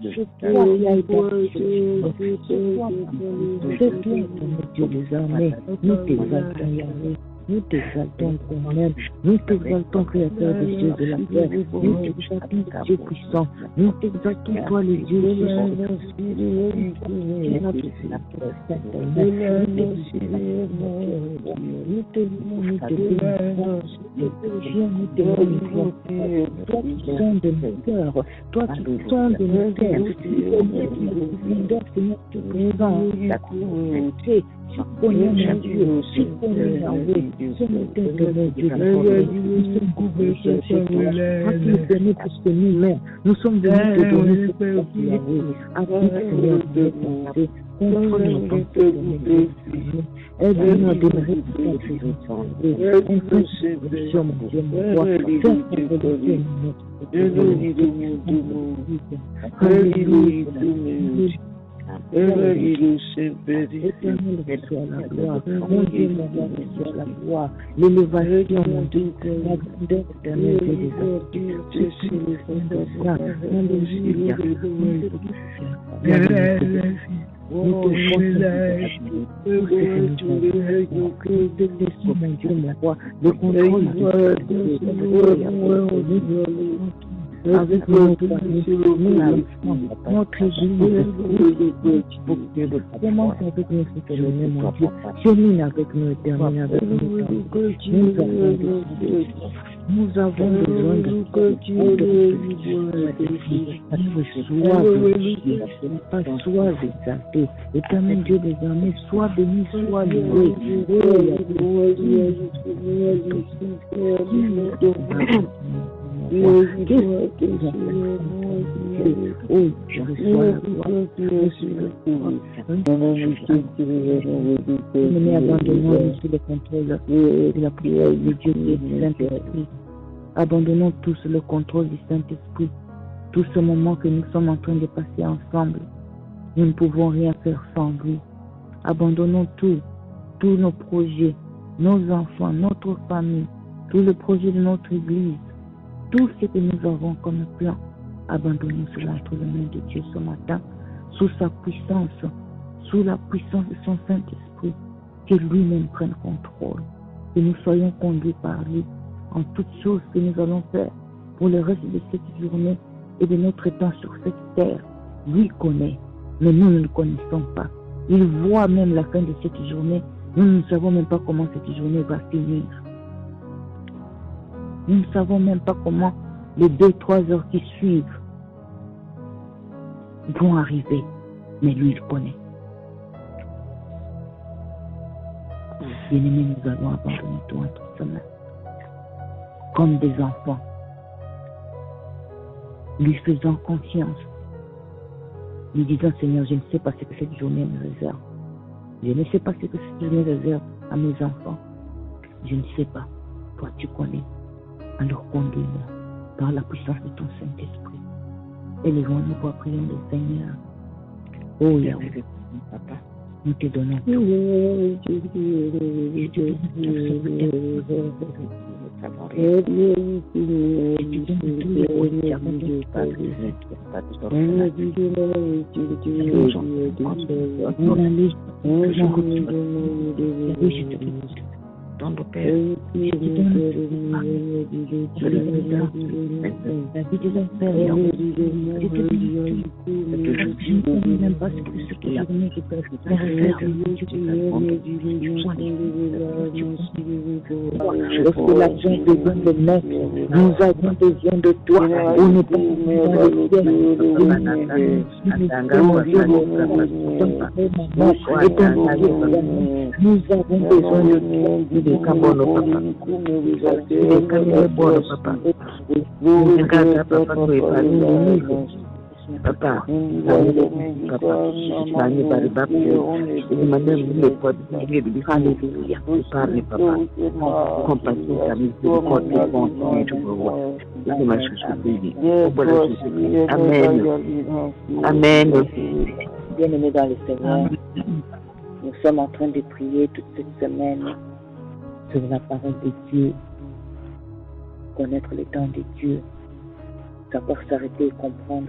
C'est toi qui as été c'est toi, Dieu des armées. Nous t'exaltons, Yahweh. Nous t'exaltons toi-même. Nous t'exaltons, Créateur des cieux de la terre. Nous t'exaltons, Dieu puissant. Nous t'exaltons, toi, le Dieu puissant. Nous te bénissons. Toi qui sondes de nos cœurs, toi qui sondes de nos cœurs, Seigneur, tu présentes. Tu connais mon Dieu, tu connais Yahweh, ce matin de mon Dieu, nous sommes gouvernés chez toi, à qui nous donner plus que nous-mêmes, nous sommes venus te donner ce que Yahweh, à qui Seigneur de penser, contrôle nos pensées, aide-nous à demeurer pour ta présence, confesse mon Dieu, mon roi, fais ton volonté, Alléluia. Éternel soit la gloire, mon Dieu, mon roi, soit la gloire, l'élévation, mon Dieu, la grandeur éternelle des hommes, je suis le Seigneur de ça, alléluia, nous te laissons, mon Dieu, mon roi, le contrôle avec notre église, commence avec nous cette journée, mon Dieu. Termine avec nous, termine avec nous. Nous avons besoin de sois exalté. Éternel Dieu des armées, sois béni, sois loué. Oh, je reçois la gloire. Nous abandonnons sous le contrôle de la prière du Dieu et du Saint-Esprit. Abandonnons tous le contrôle du Saint-Esprit. Tout ce moment que nous sommes en train de passer ensemble, nous ne pouvons rien faire sans lui. Abandonnons tous nos projets, nos enfants, notre famille, tout le projet de notre Église. Tout ce que nous avons comme plan, abandonnons cela entre les mains de Dieu ce matin, sous sa puissance, sous la puissance de son Saint-Esprit, que lui-même prenne contrôle, que nous soyons conduits par lui en toutes choses que nous allons faire pour le reste de cette journée et de notre temps sur cette terre. Lui connaît, mais nous ne le connaissons pas. Il voit même la fin de cette journée, nous ne savons même pas comment cette journée va finir. Nous ne savons même pas comment les 2-3 heures qui suivent vont arriver. Mais lui, il connaît. Bien-aimés, nous allons abandonner tout entre ses mains. Comme des enfants. Lui faisant confiance. Lui disant, Seigneur, je ne sais pas ce que cette journée me réserve. Je ne sais pas ce que cette journée réserve à mes enfants. Je ne sais pas. Toi, tu connais. Alors conduis-nous par la puissance de ton Saint-Esprit. Élevons-nous pour prier le Seigneur. Oh Yahweh, Papa, nous te donnons tout. Dans nos pères, la vie des enfers, je ne connais même pas ce que la journée je peux faire. Lorsque l'argent besoin de mettre, nous avons besoin de toi. On n'est pas nous avons besoin de toi. Des cabono papa, des cabono papa, des gata papa qui est parmi nous, papa, papa, nani bari bapu, et madame le code, alléluia, parle papa, compassion, ta miséricorde, et bonté, tu vois, c'est ma chose Amen, Amen. Bien-aimés dans le Seigneur, nous sommes en train de prier toute cette semaine sur la parole de Dieu, connaître les temps de Dieu, savoir s'arrêter et comprendre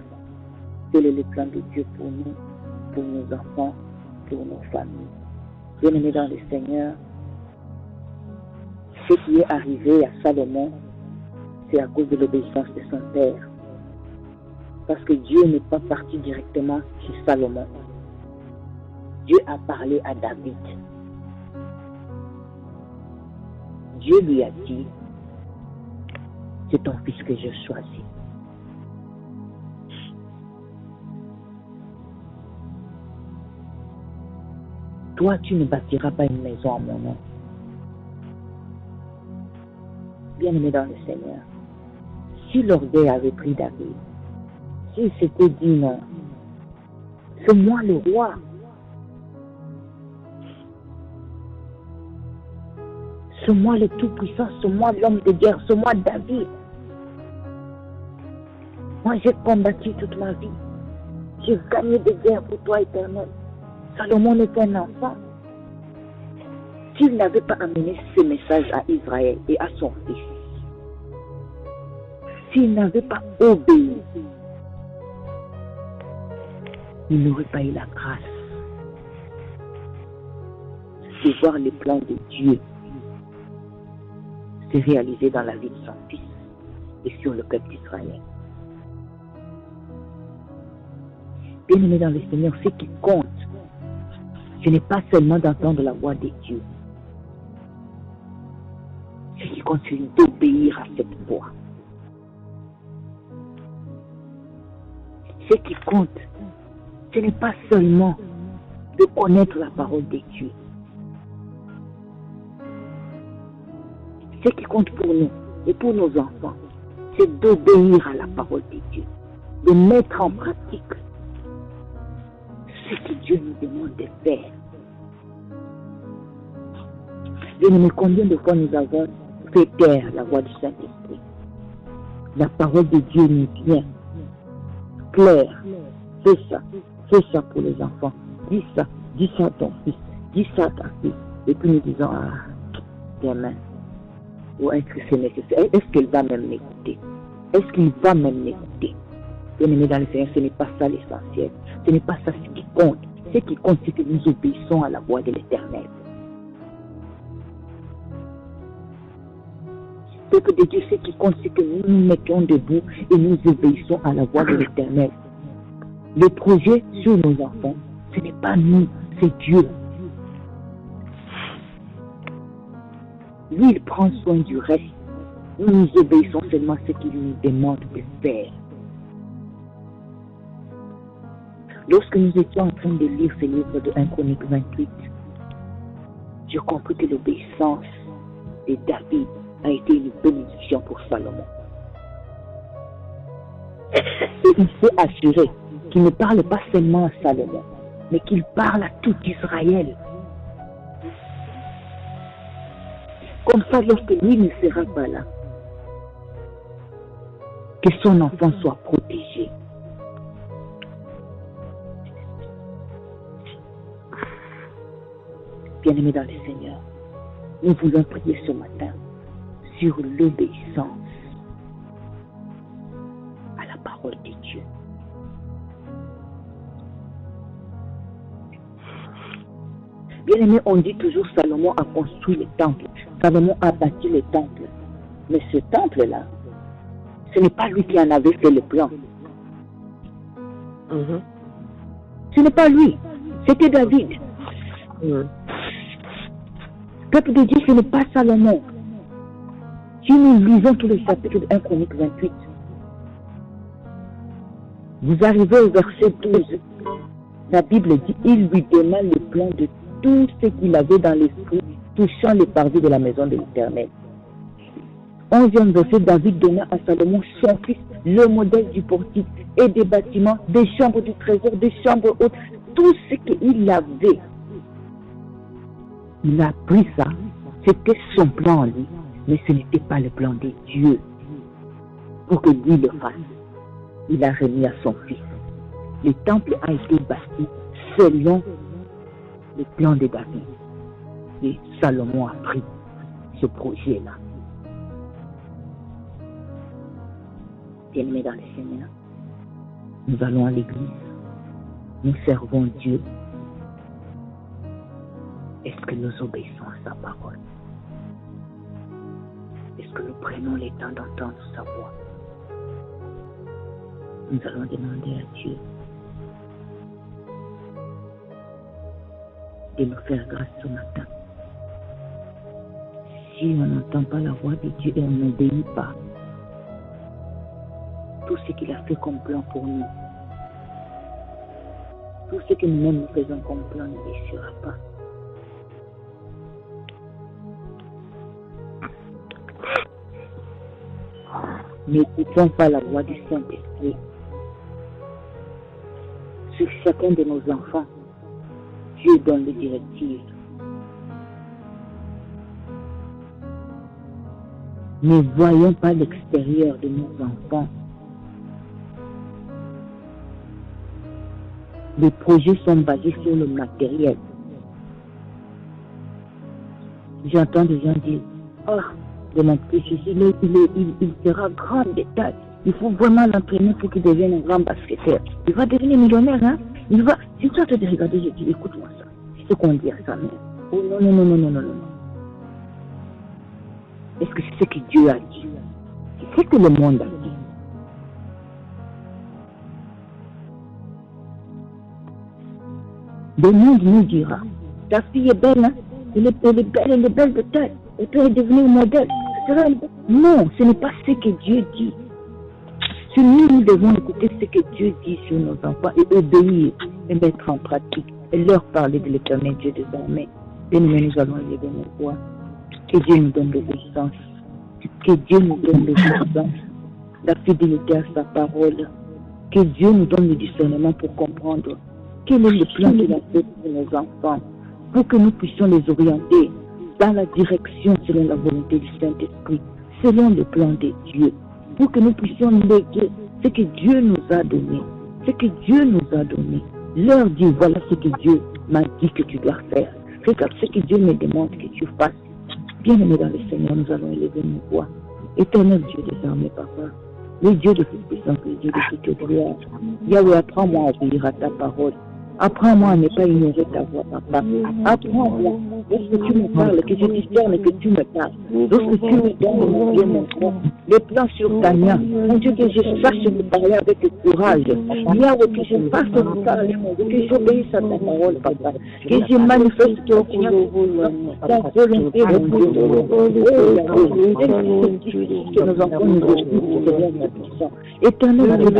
Quel est le plan de Dieu pour nous, pour nos enfants, pour nos familles? Bien-aimés dans le Seigneur, ce qui est arrivé à Salomon, c'est à cause de l'obéissance de son père. Parce que Dieu n'est pas parti directement sur Salomon. Dieu a parlé à David. Dieu lui a dit, c'est ton fils que je choisis. Toi, tu ne bâtiras pas une maison à mon nom. Bien-aimé dans le Seigneur, si l'orgueil avait pris David, s'il s'était dit non, c'est moi le roi. C'est moi le tout-puissant, c'est moi l'homme de guerre, c'est moi David. Moi j'ai combattu toute ma vie. J'ai gagné des guerres pour toi, Éternel. Salomon était un enfant. S'il n'avait pas amené ce message à Israël et à son fils, s'il n'avait pas obéi, il n'aurait pas eu la grâce de voir les plans de Dieu se réaliser dans la vie de son fils et sur le peuple d'Israël. Bien-aimé dans le Seigneur, ce qui compte, ce n'est pas seulement d'entendre la voix de Dieu. Ce qui compte, c'est d'obéir à cette voix. Ce qui compte, ce n'est pas seulement de connaître la parole de Dieu. Ce qui compte pour nous et pour nos enfants, c'est d'obéir à la parole de Dieu, de mettre en pratique ce que Dieu nous demande de faire. Bien-aimés, combien de fois nous avons fait taire la voix du Saint-Esprit? La parole de Dieu nous vient claire. Fais ça pour les enfants. Dis ça à ton fils, dis ça à ta fille. Et puis nous disons, tes mains. Ou est-ce que c'est nécessaire? Est-ce qu'il va même m'écouter? Est-ce qu'il va même m'écouter? Bien-aimés dans le Seigneur, ce n'est pas ça l'essentiel. Ce n'est pas ça ce qui compte. Ce qui compte, c'est que nous obéissons à la voix de l'Éternel. Peuple de Dieu, ce qui compte, c'est que nous nous mettons debout et nous obéissons à la voix de l'Éternel. Le projet sur nos enfants, ce n'est pas nous, c'est Dieu. Lui, il prend soin du reste. Nous nous obéissons seulement à ce qu'il nous demande de faire. Lorsque nous étions en train de lire ce livre de 1 Chronique 28, j'ai compris que l'obéissance de David a été une bénédiction pour Salomon. Et il s'est assuré qu'il ne parle pas seulement à Salomon, mais qu'il parle à tout Israël. Comme ça, lorsque lui ne sera pas là, que son enfant soit protégé. Bien-aimés dans le Seigneur, nous voulons prier ce matin sur l'obéissance à la parole de Dieu. Bien-aimés, on dit toujours Salomon a construit le temple. Salomon a bâti le temple. Mais ce temple-là, ce n'est pas lui qui en avait fait le plan. Ce n'est pas lui, c'était David. Peuple de Dieu, ce n'est pas Salomon. Si nous lisons tout le chapitre de 1 Chronique 28, vous arrivez au verset 12. La Bible dit, il lui donna le plan de tout ce qu'il avait dans l'esprit, touchant les parvis de la maison de l'Éternel. 11e verset, David donna à Salomon, son fils, le modèle du portique et des bâtiments, des chambres du trésor, des chambres hautes, tout ce qu'il avait. Il a pris ça, c'était son plan en lui, mais ce n'était pas le plan de Dieu. Pour que lui le fasse, il a remis à son fils. Le temple a été bâti selon le plan de David. Et Salomon a pris ce projet-là. Bien-aimés dans le Seigneur, Nous allons à l'église. Nous servons Dieu. Est-ce que nous obéissons à sa parole? Est-ce que nous prenons le temps d'entendre sa voix? Nous allons demander à Dieu de nous faire grâce ce matin. Si on n'entend pas la voix de Dieu et on n'obéit pas, tout ce qu'il a fait comme plan pour nous, tout ce que nous-mêmes nous faisons comme plan ne réussira pas. N'écoutons pas la voix du Saint-Esprit sur chacun de nos enfants. Dieu donne les directives. Ne voyons pas l'extérieur de nos enfants. Les projets sont basés sur le matériel. J'entends des gens dire, oh, de mon petit fils, il sera grand détail. Il faut vraiment l'entraîner pour qu'il devienne un grand basketteur. Il va devenir millionnaire, hein? Il va. Si toi tu te regardes, je dis, écoute-moi ça. C'est ce qu'on dit à sa mère. Oh non. Est-ce que c'est ce que Dieu a dit? C'est ce que le monde a dit. Le monde nous dira, ta fille est belle, hein? Elle est belle de tête. Elle peut devenir modèle. Non, ce n'est pas ce que Dieu dit. Si nous devons écouter ce que Dieu dit sur nos enfants et obéir et mettre en pratique et leur parler de l'Éternel Dieu désormais. Bien nous allons élever nos voix. Que Dieu nous donne l'obéissance. Que Dieu nous donne l'obéissance, la fidélité à sa parole. Que Dieu nous donne le discernement pour comprendre quel est le plan qu'il a fait pour nos enfants, pour que nous puissions les orienter dans la direction selon la volonté du Saint-Esprit, selon le plan de Dieu, pour que nous puissions léguer ce que Dieu nous a donné, ce que Dieu nous a donné. Leur dire, voilà ce que Dieu m'a dit que tu dois faire. Regarde ce que Dieu me demande que tu fasses. Bien-aimés dans le Seigneur, nous allons élever nos voix. Éternel Dieu des armées, Papa, le Dieu de toute puissance, le Dieu de toute gloire. Yahweh, apprends-moi à obéir à ta parole. Apprends-moi à ne pas ignorer ta voix, Papa. Apprends-moi, lorsque tu me parles, que je discerne que tu me parles. Lorsque tu me donnes, mon Dieu, mon frère, les plans sur Tania, mon Dieu, que je sache te parler avec courage. Yahweh, que je fasse te parler, mon Dieu, que j'obéisse à ta parole, Papa. Que je manifeste ton Seigneur, ta volonté, mon Dieu. Que nos enfants nous écoutent, Seigneur, ma puissance. Éternel Dieu,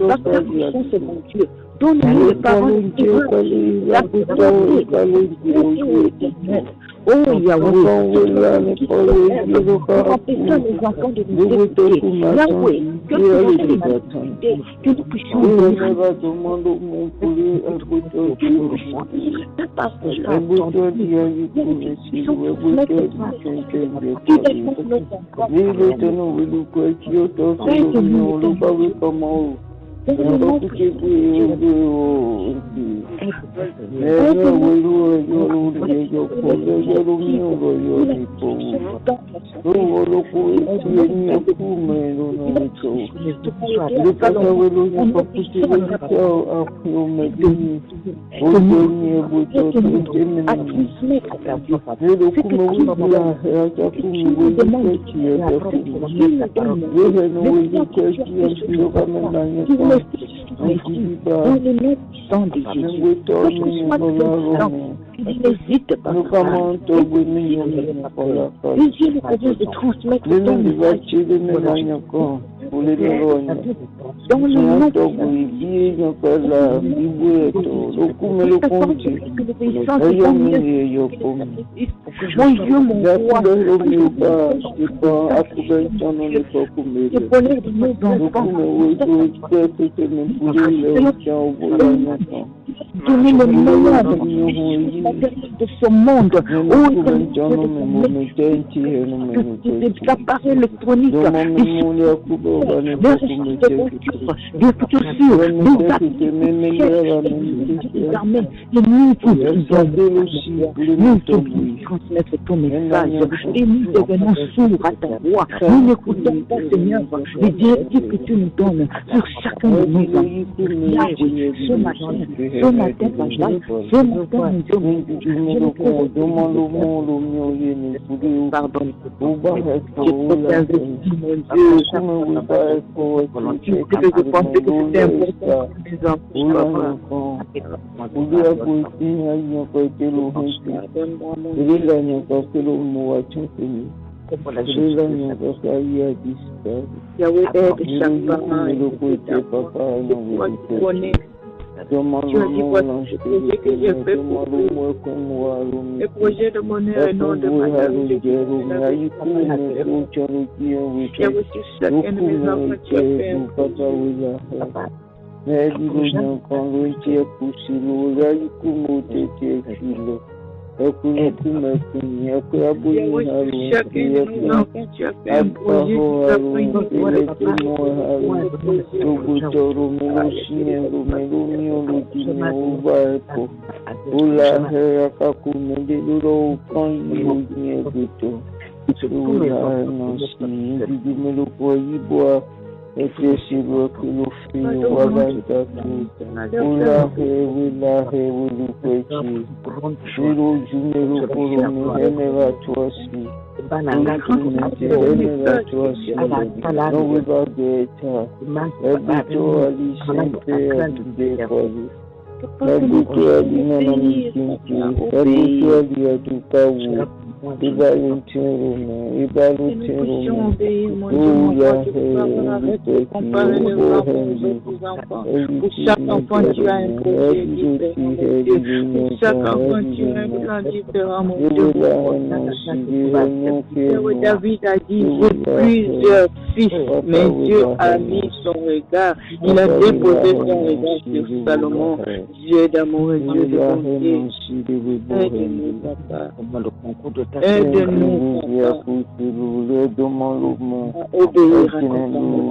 parce que ta puissance, c'est mon Dieu. Donne-nous les paroles de Dieu, la oh Yahweh, empêchons les enfants de nous écouter. Yahweh, que nous puissions dans le nom puissant de Jésus, il n'hésite pas. Dieu nous permet de transmettre ton message dans le nom mon Dieu, mon roi, le bonheur de nos enfants, donner le meilleur de ce monde, de l'appareil électronique, des chaussures, des armées, nous devons transmettre ton message et nous devenons sourds à ta voix. Nous n'écoutons pas, Seigneur, les directives que tu nous donnes sur chacun de nos Le projet de bonheur et non de malheur. Tu as reçu chacun de mes enfants, tu as fait un projet. Pour chaque enfant, tu as un projet différent, mon Dieu. Pour chaque enfant, tu as un plan différent, mon Dieu. David a dit, j'ai plusieurs fils, mais Dieu a mis son regard. Il a déposé son regard sur Salomon. Dieu d'amour, Dieu de bonté. Aide-nous, papa. Aide-nous, papa. Obéir à ton commandement.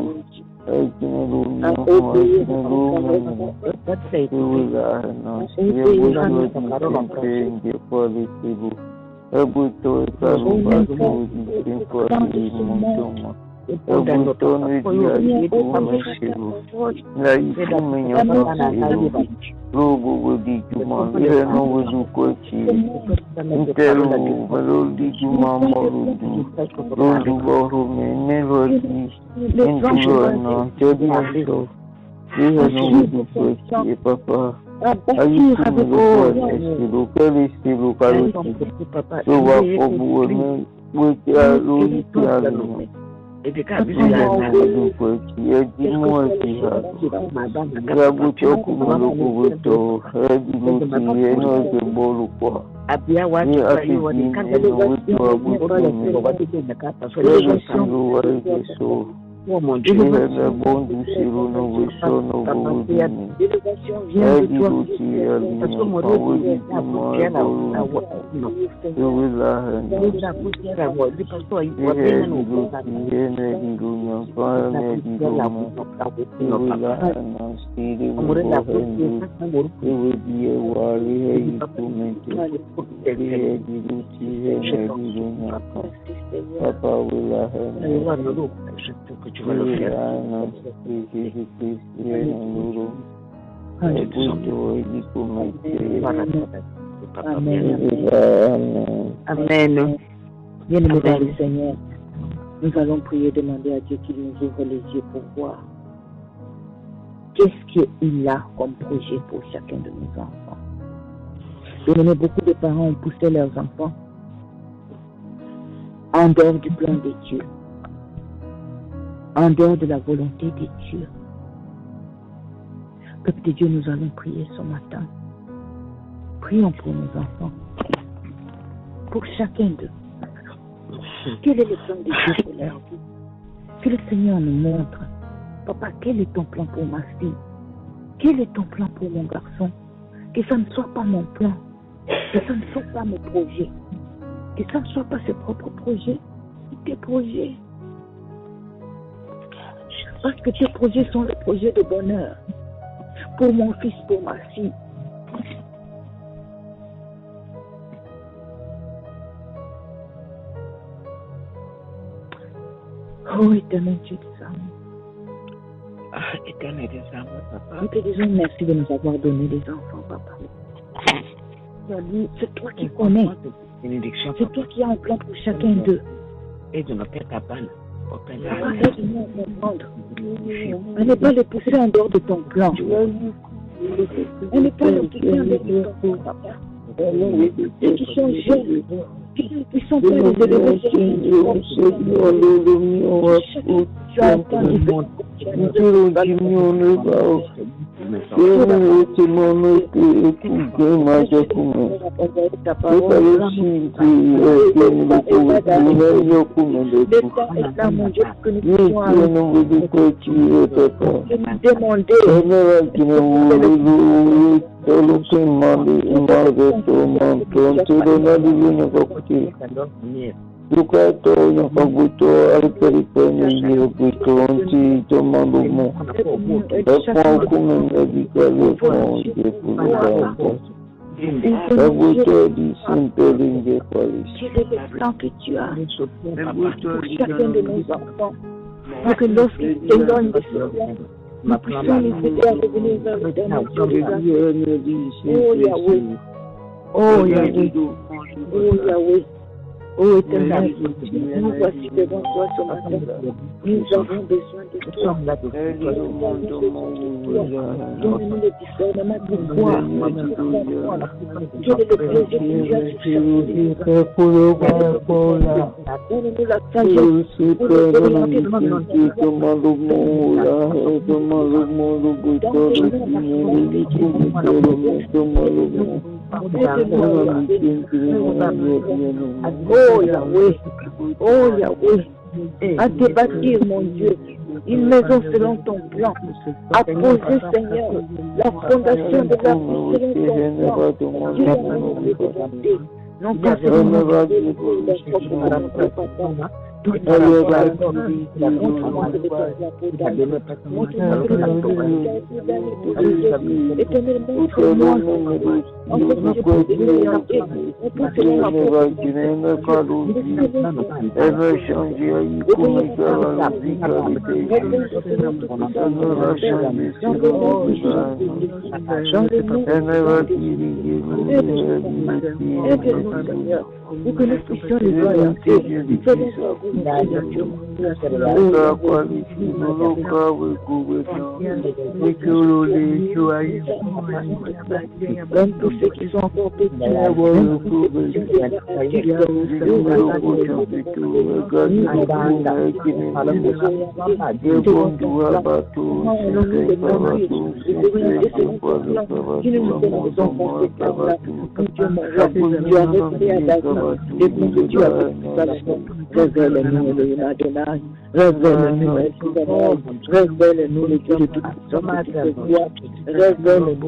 Oh mon Dieu, le bon douce, nous sommes tu vas le faire. Amen. Bien-aimé dans le Seigneur, nous allons prier, demander à Dieu qu'il nous ouvre les yeux pour voir qu'est-ce qu'il a comme projet pour chacun de nos enfants. Bien-aimé, beaucoup de parents ont poussé leurs enfants en dehors du plan de Dieu, en dehors de la volonté de Dieu. Peuple de Dieu, nous allons prier ce matin. Prions pour nos enfants, pour chacun d'eux. Quel est le plan de Dieu pour leur vie? Que le Seigneur nous montre. Papa, quel est ton plan pour ma fille? Quel est ton plan pour mon garçon? Que ça ne soit pas mon plan, que ça ne soit pas mes projets, que ça ne soit pas ses propres projets, tes projets. Parce que tes projets sont les projets de bonheur pour mon fils, pour ma fille. Oh, éternel Dieu des armées, Éternel des âmes, papa. Nous te disons merci de nous avoir donné des enfants, papa. C'est toi qui connais. C'est toi qui as un plan pour chacun d'eux. Et de notre Père Papa, Papa, aide-nous à comprendre. À ne pas les pousser en dehors de ton plan. À ne pas les pousser en dehors de ton plan, papa. Ceux qui sont jeunes, qui ne sont pas les élever sur tu as un temps différent. Que tu as pour chacun de nos enfants, pour que lorsqu'ils s'éloignent de ce plan, nous puissions les aider à revenir vers le dernier Dieu. Oh Yahweh, oh Yahweh, oh Yahweh, oh Éternel, nous voici devant toi ce matin. Nous avons besoin de toi. Donne-nous le discernement pour voir, quel est le plaisir que tu as sur donne-nous la sagesse pour orienter oh Yahweh, oh Yahweh, à te bâtir, mon Dieu, une maison selon ton plan, à poser, Seigneur, la fondation de la vie selon ton plan. Dieu a nous volonté, non pas seulement pour que nous puissions les orienter. Même tous ceux qui sont encore petits, révèle-nous, Adonai, révèle-nous le Dieu de toute puissance, révèle-nous, révèle-nous,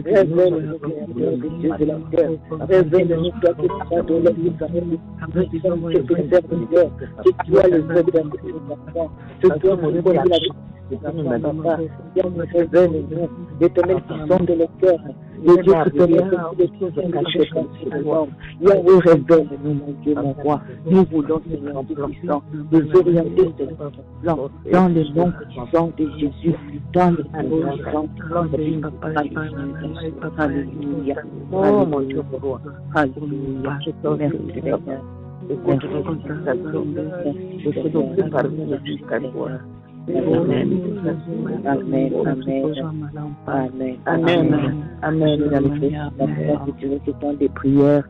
Créateur des cieux et de la terre, révèle-nous, toi qui es Adonai, qui sommes tes serviteurs, c'est toi le vrai de enfants, c'est toi mon Dieu, Papa, révèle-nous, l'Éternel qui sonde le cœur, le Dieu qui connaît toutes les choses cachées comme c'est Yahweh, révèle-nous, mon Dieu, mon roi. Nous voulons, Seigneur Tout-Puissant, nous orienter sur ton plan, dans le nom puissant de Jésus, dans le nom puissant de Jésus. Alléluia. Oh, mon Dieu, mon roi. Alléluia. Merci, Seigneur. Amen. Amen. Amen. Amen. Amen. Dans le temps des prières,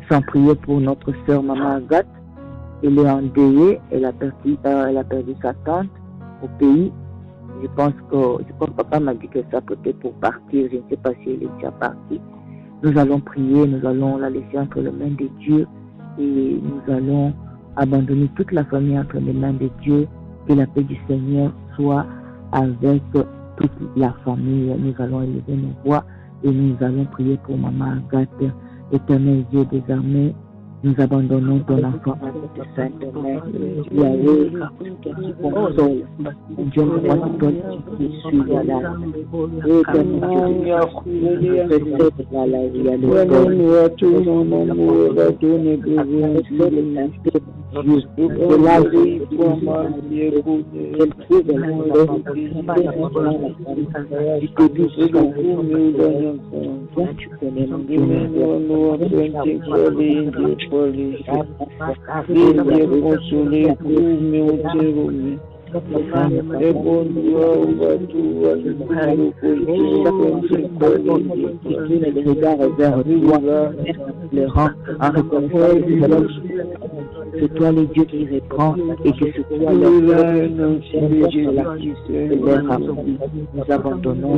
sans prier pour notre sœur Maman Agathe. Elle est endeuillée, elle a perdu sa tante au pays. Je pense papa m'a dit que ça peut-être pour partir. Je ne sais pas si elle est déjà partie. Nous allons prier, nous allons la laisser entre les mains de Dieu et nous allons abandonner toute la famille entre les mains de Dieu. Que la paix du Seigneur soit avec toute la famille. Nous allons élever nos voix et nous allons prier pour Maman Agathe. Éternel Dieu des armées, nous abandonnons ton enfant à notre sainte mère. Yahweh, toi qui console, Dieu moi qui toi qui suis là. Dieu, de là où qu'elle trouve du début jusqu'à la fin. Toi, tu connais mon Dieu. Les regards vers toi, le rend en reconnaissant que toi le Dieu qui répond et que c'est toi le Dieu nous abandonnons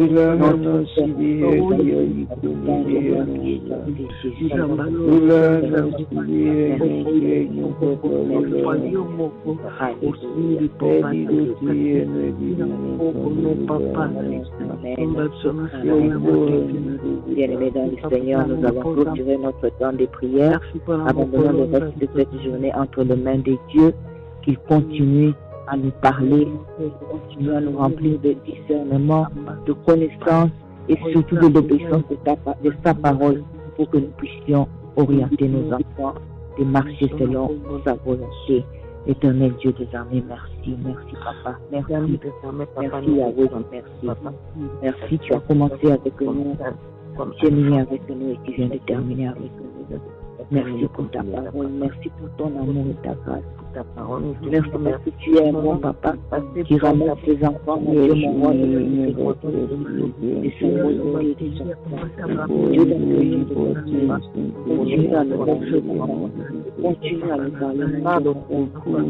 Bien-aimés dans le Seigneur, nous avons clôturé notre temps de prière, abandonnons le reste de cette journée entre les mains de Dieu, qu'il continue à nous parler, qu'il continue à nous remplir de discernement, de connaissance et surtout de l'obéissance de sa parole pour que nous puissions orienter nos enfants et marcher selon sa volonté. Éternel Dieu des armées, merci, merci Papa, merci Yahweh, merci Papa, merci, tu as commencé avec nous, tu es venu avec nous et tu viens de terminer avec nous. Merci pour ta parole, merci pour ton amour et ta grâce, pour ta parole. Merci parce que tu es un bon Papa qui ramène tes enfants, mon Dieu, mon roi, et son volonté, Dieu continue à nous continue à nous parler,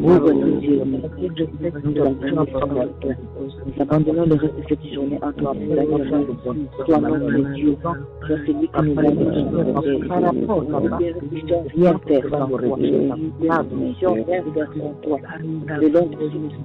ouvre nos yeux, nous abandonnons le reste de cette journée en toi, pour la toi, notre Dieu, toi, celui qui nous a rien faire sans toi. La mission rien faire sans toi. Le long de ce nous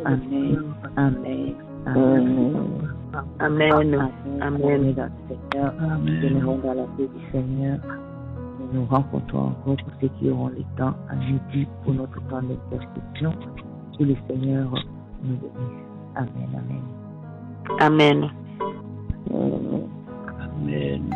Amen. Amen. Amen. Amen. Seigneur, demeurons dans la paix du Seigneur. Nous nous rencontrons encore pour ceux qui auront le temps à midi pour notre temps d'intercession. Que le Seigneur nous bénisse. Amen. Amen. Amen. Amen.